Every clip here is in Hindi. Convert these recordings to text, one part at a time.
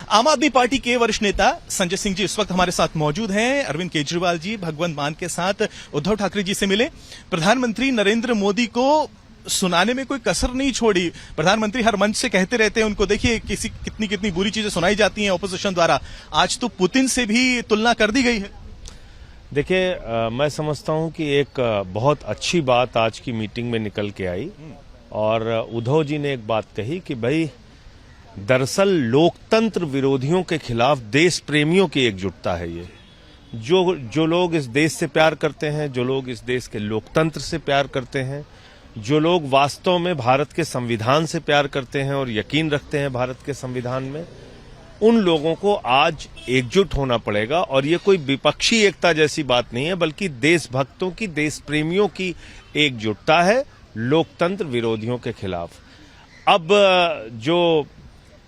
आम आदमी पार्टी के वरिष्ठ नेता संजय सिंह जी इस वक्त हमारे साथ मौजूद हैं। अरविंद केजरीवाल जी भगवंत मान के साथ उद्धव ठाकरे जी से मिले। प्रधानमंत्री नरेंद्र मोदी को सुनाने में कोई कसर नहीं छोड़ी। प्रधानमंत्री हर मंच से कहते रहते हैं उनको, देखिए कितनी बुरी चीजें सुनाई जाती हैं ऑपोजिशन द्वारा, आज तो पुतिन से भी तुलना कर दी गई है। देखिए, मैं समझता हूं कि एक बहुत अच्छी बात आज की मीटिंग में निकल के आई और उद्धव जी ने एक बात कही कि भाई दरअसल लोकतंत्र विरोधियों के खिलाफ देश प्रेमियों की एकजुटता है। ये जो लोग इस देश से प्यार करते हैं, जो लोग इस देश के लोकतंत्र से प्यार करते हैं, जो लोग वास्तव में भारत के संविधान से प्यार करते हैं और यकीन रखते हैं भारत के संविधान में, उन लोगों को आज एकजुट होना पड़ेगा। और ये कोई विपक्षी एकता जैसी बात नहीं है, बल्कि देशभक्तों की, देश प्रेमियों की एकजुटता है लोकतंत्र विरोधियों के खिलाफ। अब जो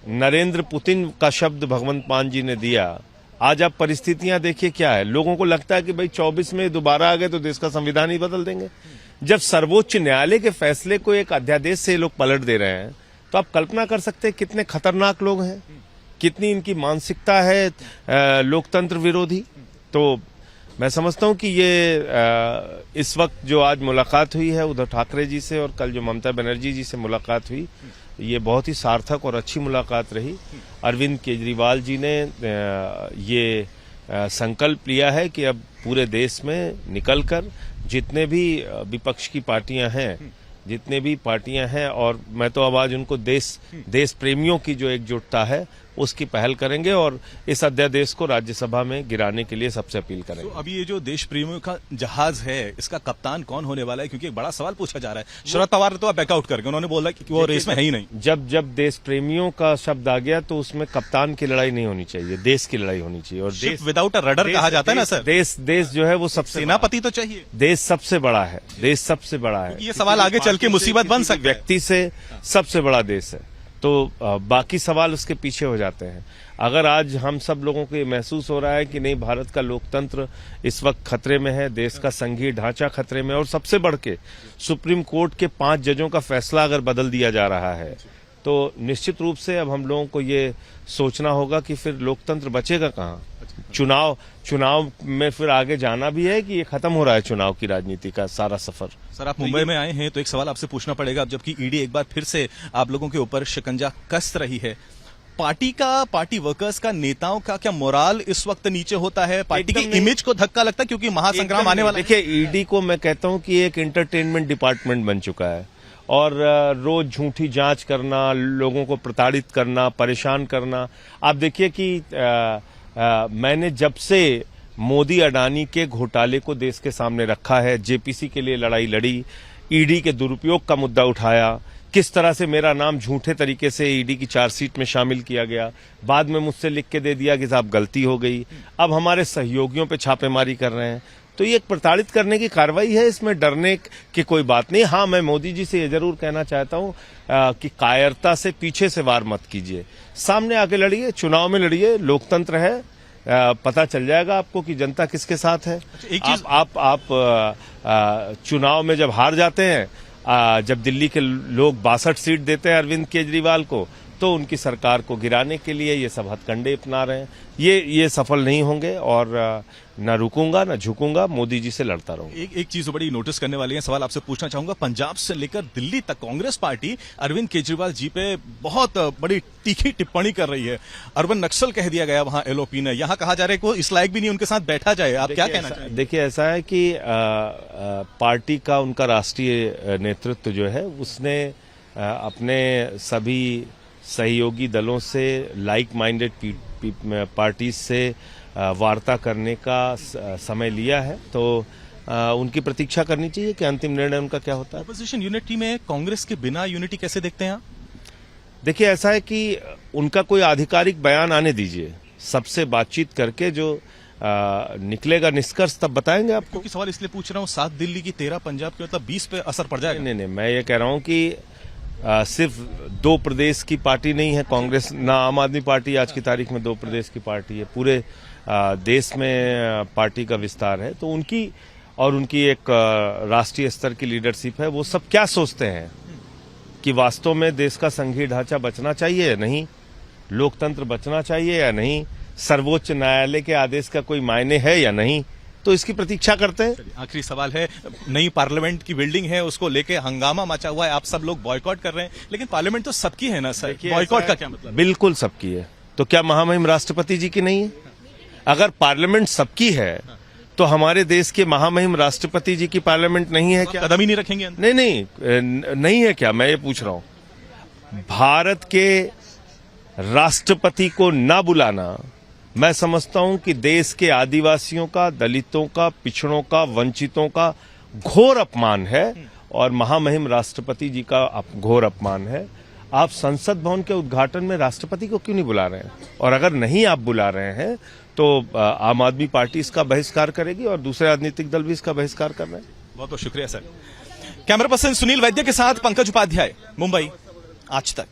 नरेंद्र पुतिन का शब्द भगवंत मान जी ने दिया, आज आप परिस्थितियां देखिए क्या है। लोगों को लगता है कि भाई 24 में दोबारा आ गए तो देश का संविधान ही बदल देंगे। जब सर्वोच्च न्यायालय के फैसले को एक अध्यादेश से लोग पलट दे रहे हैं, तो आप कल्पना कर सकते हैं कितने खतरनाक लोग हैं, कितनी इनकी मानसिकता है लोकतंत्र विरोधी। तो मैं समझता हूं कि ये इस वक्त जो आज मुलाकात हुई है उद्धव ठाकरे जी से और कल जो ममता बनर्जी जी से मुलाकात हुई, ये बहुत ही सार्थक और अच्छी मुलाकात रही। अरविंद केजरीवाल जी ने ये संकल्प लिया है कि अब पूरे देश में निकलकर जितने भी विपक्ष की पार्टियां हैं, जितने भी पार्टियां हैं, और मैं तो अब आज उनको देश प्रेमियों की जो एकजुटता है उसकी पहल करेंगे और इस अध्यादेश को राज्यसभा में गिराने के लिए सबसे अपील करेंगे। तो अभी ये जो देश प्रेमियों का जहाज है, इसका कप्तान कौन होने वाला है? क्योंकि एक बड़ा सवाल पूछा जा रहा है। शरद पवार तो बैकआउट कर गए, उन्होंने बोला कि वो रेस में है ही नहीं। जब देश प्रेमियों का शब्द आ गया तो उसमें कप्तान की लड़ाई नहीं होनी चाहिए, देश की लड़ाई होनी चाहिए। और देश विदाउट अ रडर कहा जाता है ना सर। देश जो है वो सबसे सेनापति तो चाहिए। देश सबसे बड़ा है, देश सबसे बड़ा है। ये सवाल आगे चल के मुसीबत बन सकती है। व्यक्ति से सबसे बड़ा देश है, तो बाकी सवाल उसके पीछे हो जाते हैं। अगर आज हम सब लोगों को ये महसूस हो रहा है कि नहीं, भारत का लोकतंत्र इस वक्त खतरे में है, देश का संघीय ढांचा खतरे में, और सबसे बढ़ के सुप्रीम कोर्ट के 5 जजों का फैसला अगर बदल दिया जा रहा है, तो निश्चित रूप से अब हम लोगों को ये सोचना होगा कि फिर लोकतंत्र बचेगा कहाँ। चुनाव में फिर आगे जाना भी है कि ये खत्म हो रहा है चुनाव की राजनीति का सारा सफर। सर, आप मुंबई में आए हैं तो एक सवाल आपसे पूछना पड़ेगा। अब जबकि ईडी एक बार फिर से आप लोगों के ऊपर शिकंजा कस रही है, पार्टी वर्कर्स का, नेताओं का क्या मोराल इस वक्त नीचे होता है? पार्टी की इमेज को धक्का लगता है क्योंकि महासंग्राम आने वाला है। देखिए, ईडी को मैं कहता हूं कि एक एंटरटेनमेंट डिपार्टमेंट बन चुका है और रोज झूठी जांच करना, लोगों को प्रताड़ित करना, परेशान करना। आप देखिए कि मैंने जब से मोदी अडानी के घोटाले को देश के सामने रखा है, जेपीसी के लिए लड़ाई लड़ी, ईडी के दुरुपयोग का मुद्दा उठाया, किस तरह से मेरा नाम झूठे तरीके से ईडी की चार्जशीट में शामिल किया गया, बाद में मुझसे लिख के दे दिया कि साहब गलती हो गई, अब हमारे सहयोगियों पे छापेमारी कर रहे हैं। तो ये एक प्रताड़ित करने की कार्रवाई है, इसमें डरने की कोई बात नहीं। हाँ, मैं मोदी जी से ये जरूर कहना चाहता हूँ कि कायरता से पीछे से वार मत कीजिए, सामने आके लड़िए, चुनाव में लड़िए, लोकतंत्र है। पता चल जाएगा आपको कि जनता किसके साथ है। एक चीज आप चुनाव में जब हार जाते हैं, जब दिल्ली के लोग 62 सीट देते हैं अरविंद केजरीवाल को, तो उनकी सरकार को गिराने के लिए ये सब हथकंडे अपना रहे हैं। ये सफल नहीं होंगे और न रुकूंगा न झुकूंगा, मोदी जी से लड़ता रहूंगा। एक चीज बड़ी नोटिस करने वाली है, सवाल आपसे पूछना चाहूंगा। पंजाब से लेकर दिल्ली तक कांग्रेस पार्टी अरविंद केजरीवाल जी पे बहुत बड़ी तीखी टिप्पणी कर रही है। अर्बन नक्सल कह दिया गया वहां एलओपी ने, यहां कहा जा रहा है कि इस लायक भी नहीं उनके साथ बैठा जाए। आप क्या कहना चाहेंगे? देखिए, ऐसा है कि पार्टी का, उनका राष्ट्रीय नेतृत्व जो है, उसने अपने सभी सहयोगी दलों से, लाइक माइंडेड पार्टीज से वार्ता करने का समय लिया है, तो उनकी प्रतीक्षा करनी चाहिए कि अंतिम निर्णय उनका क्या होता है। अपोजिशन यूनिटी में कांग्रेस के बिना यूनिटी कैसे देखते हैं आप? देखिए, ऐसा है कि उनका कोई आधिकारिक बयान आने दीजिए, सबसे बातचीत करके जो निकलेगा निष्कर्ष तब बताएंगे आपको। क्योंकि सवाल इसलिए पूछ रहा हूँ, 7 दिल्ली की, 13 पंजाब की, मतलब 20 पे असर पड़ जाएगा। नहीं, मैं ये कह रहा हूँ कि सिर्फ 2 प्रदेश की पार्टी नहीं है कांग्रेस, ना आम आदमी पार्टी आज की तारीख में 2 प्रदेश की पार्टी है, पूरे देश में पार्टी का विस्तार है। तो उनकी एक राष्ट्रीय स्तर की लीडरशिप है। वो सब क्या सोचते हैं कि वास्तव में देश का संघीय ढांचा बचना चाहिए या नहीं, लोकतंत्र बचना चाहिए या नहीं, सर्वोच्च न्यायालय के आदेश का कोई मायने है या नहीं, तो इसकी प्रतीक्षा करते हैं। आखिरी सवाल है, नई पार्लियामेंट की बिल्डिंग है, उसको लेके हंगामा मचा हुआ है, आप सब लोग बॉयकॉट कर रहे हैं, लेकिन पार्लियामेंट तो सबकी है ना सर, बॉयकॉट का क्या मतलब? बिल्कुल सबकी है। तो क्या महामहिम राष्ट्रपति जी की नहीं है? अगर पार्लियामेंट सबकी है तो हमारे देश के महामहिम राष्ट्रपति जी की पार्लियामेंट नहीं है क्या? कदम ही नहीं रखेंगे? नहीं है क्या, मैं ये पूछ रहा हूं। भारत के राष्ट्रपति को ना बुलाना, मैं समझता हूं कि देश के आदिवासियों का, दलितों का, पिछड़ों का, वंचितों का घोर अपमान है और महामहिम राष्ट्रपति जी का घोर अपमान है। आप संसद भवन के उद्घाटन में राष्ट्रपति को क्यों नहीं बुला रहे हैं? और अगर नहीं आप बुला रहे हैं तो आम आदमी पार्टी इसका बहिष्कार करेगी और दूसरे राजनीतिक दल भी इसका बहिष्कार कर रहे हैं। बहुत बहुत शुक्रिया सर। कैमरा पर्सन सुनील वैद्य के साथ पंकज उपाध्याय, मुंबई, आज तक।